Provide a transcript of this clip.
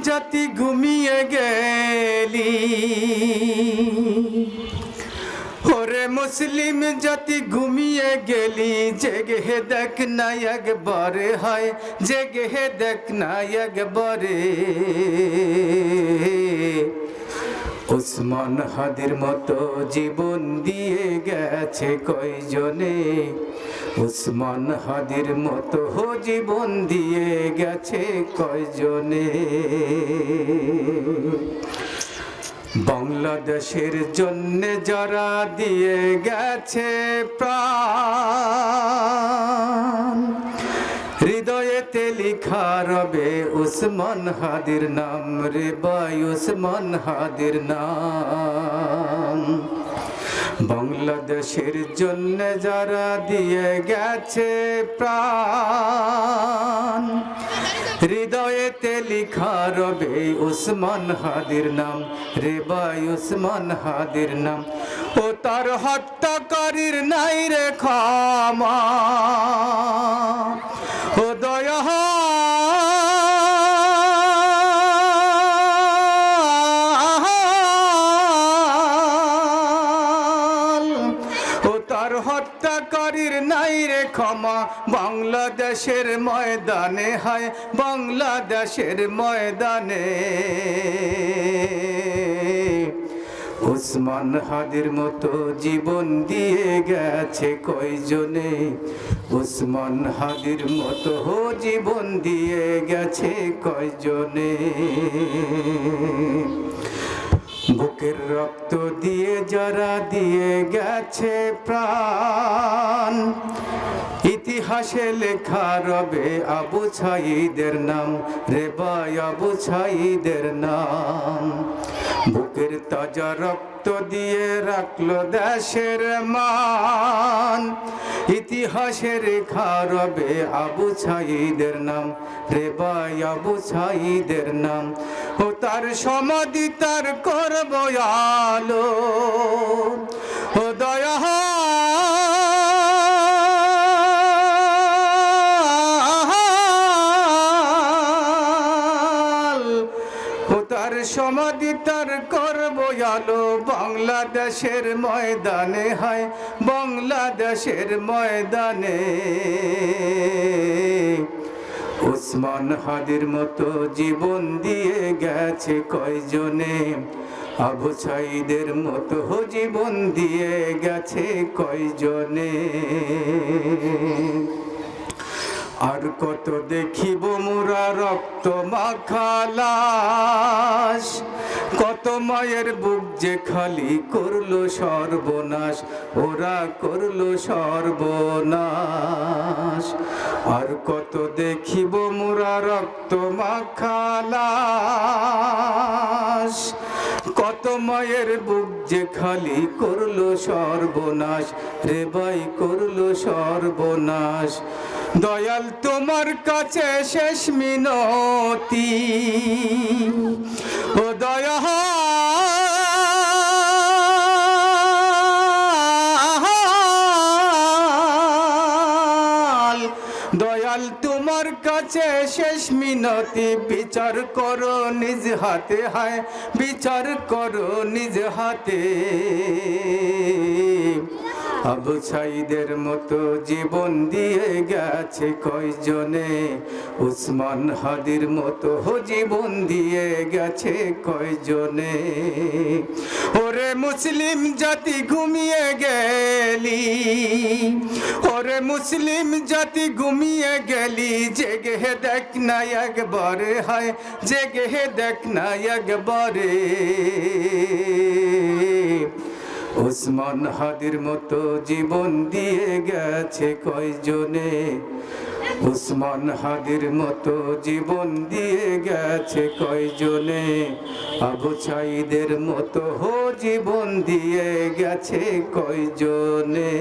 জাতি ঘুমিয়ে গেলি, ওরে মুসলিম জাতি ঘুমিয়ে গেলি, জেগে দেখ না একবারে, হয় জেগে দেখ না একবারে। ওসমান হাদির মতো জীবন দিয়ে গেছে কয়জনে, ওসমান হাদির মতো জীবন দিয়ে গেছে কয়জনে। বাংলাদেশের জন্য যারা দিয়ে গেছে প্রাণ, হৃদয়েতে লিখা রবে ওসমান হাদির নাম রে ভাই, ওসমান হাদির নাম। বাংলাদেশের জন্য যারা দিয়ে গেছে প্রাণ, হৃদয়েতে লিখা রবে ওসমান হাদির নাম রে ভাই, ওসমান হাদির নাম। ও তার হত্যাকারীর নাই রে ক্ষমা, ও দয়া হত্যাকারীর নাই রে ক্ষমা। বাংলাদেশের ময়দানে, হায় বাংলাদেশের ময়দানে। ওসমান হাদির মতো জীবন দিয়ে গেছে কয়জনে, ওসমান হাদির মতো জীবন দিয়ে গেছে কয়জনে। বুকের রক্ত দিয়ে যারা দিয়ে গেছে প্রাণ, ইতিহাসে লেখা রবে আবু ছাইদের নাম রে ভাই, আবু ছাইদের নাম। বুকের তাজা রক্ত দিয়ে রাখলো দেশের মান, ইতিহাসে লেখা রবে আবু ছাইদের নাম রে ভাই, আবু ছাইদের নাম। ও তার সমাধি তার করব আলো, ও দয়া সমাধি তার করব আলো। বাংলাদেশের ময়দানে, হয় বাংলাদেশের ময়দানে। ওসমান হাদির মতো জীবন দিয়ে গেছে কয়জনে, আবু ছাইদের মতো জীবন দিয়ে গেছে কয়জনে। আর কত দেখিব মোরা রক্ত মাখা লাশ, কত মায়ের বুক যে খালি করলো সর্বনাশ, ওরা করলো সর্বনাশ। আর কত দেখিব মোরা রক্ত মাখা লাশ, কত মায়ের বুক যে খালি করলো সর্বনাশ রে ভাই, করলো সর্বনাশ। দয়াল তোমার কাছে শেষ মিনতি, ও দয়া দয়াল তোমার কাছে শেষ মিনতি। বিচার করো নিজ হাতে, হায় বিচার করো নিজ হাতে। আবু ছাইদের মতো জীবন দিয়ে গেছে কয়জনে, ওসমান হাদির মতো জীবন দিয়ে গেছে কয়জনে। ওরে মুসলিম জাতি ঘুমিয়ে গেলি, ওরে মুসলিম জাতি ঘুমিয়ে গেলি, জেগে দেখ না একবারে, হায় জেগে দেখ না একবারে। ওসমান হাদির মতো জীবন দিয়ে গেছে কয়জনে, ওসমান হাদির মতো জীবন দিয়ে গেছে কয়জনে। আবু ছাইদের মতো জীবন দিয়ে গেছে কয়জনে।